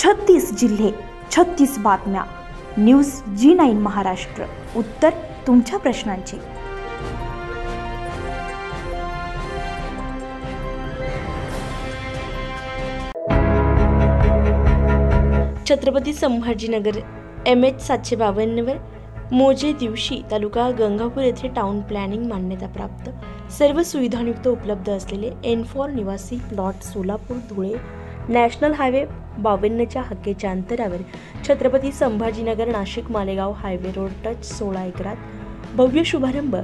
36 जिल्हे 36 बातम्या. News G9 Maharashtra. उत्तर तुमच्या प्रश्नांची. छत्रपती संभाजीनगर MH 752 वर मोजे दिवशी तालुका गंगापूर येथे टाउन प्लॅनिंग मान्यता प्राप्त सर्व सुविधांयुक्त उपलब्ध असलेले N4 निवासी plot Solapur Dhule national highway 52च्या हक्केच्या अंतरावर Chhatrapati Sambhajinagar Nashik Malegaon highway road touch 16 एकरात भव्य शुभारंभ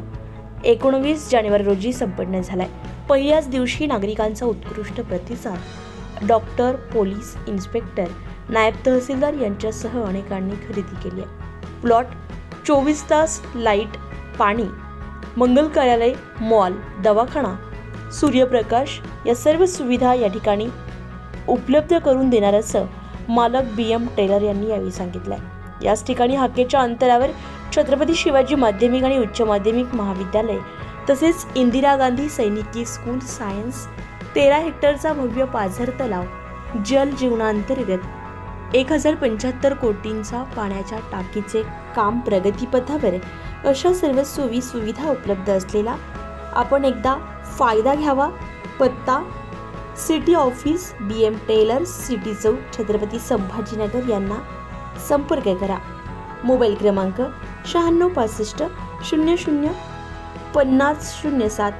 19 जानेवारी रोजी संपन्न झालाय. पहिल्याच दिवशी नागरिकांचा उत्कृष्ट प्रतिसाद. डॉक्टर, पोलीस इन्स्पेक्टर, नायब तहसीलदार यांच्यासह अनेकांनी खरेदी केली आहे. प्लॉट 24 तास लाईट, पाणी, मंगल कार्यालय, मॉल, दवाखाना, सूर्यप्रकाश या सर्व सुविधा या ठिकाणी उपलब्ध करून देणार असं मालक BM टेलर यांनी यावेळी सांगितलंय. याच ठिकाणी हक्केच्या अंतरावर छत्रपती शिवाजी माध्यमिक आणि उच्च माध्यमिक महाविद्यालय तसेच इंदिरा गांधी सैनिकी स्कूल सायन्स 13 हेक्टरचा भव्य पाझर तलाव, जल जीवनांतर्गत 1075 कोटींचा पाण्याच्या टाकीचे काम प्रगतीपथावर अशा सर्व सुविधा उपलब्ध असलेला आपण एकदा फायदा घ्यावा. पत्ता city office BM tailor, city Chowk, Chhatrapati Sambhajinagar यांना संपर्क करा. मोबाईल क्रमांक 9665 00 5007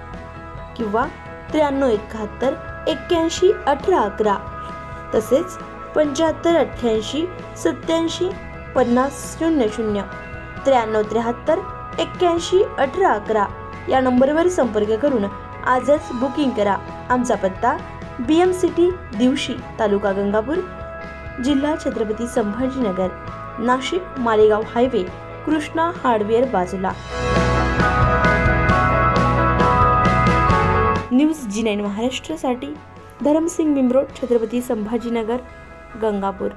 किंवा 9371 81 18 11 तसेच 75 88 87 50 00 9373 81 18 11 या नंबरवर संपर्क करून आजच बुकिंग करा. आमचा पत्ता BM सिटी दिवशी, तालुका गंगापूर, जिल्हा छत्रपती संभाजीनगर, नाशिक मालेगाव हायवे, कृष्णा हार्डवेअर बाजूला. न्यूज G9 महाराष्ट्रासाठी धरमसिंग मिमरोड, छत्रपती संभाजीनगर, गंगापूर.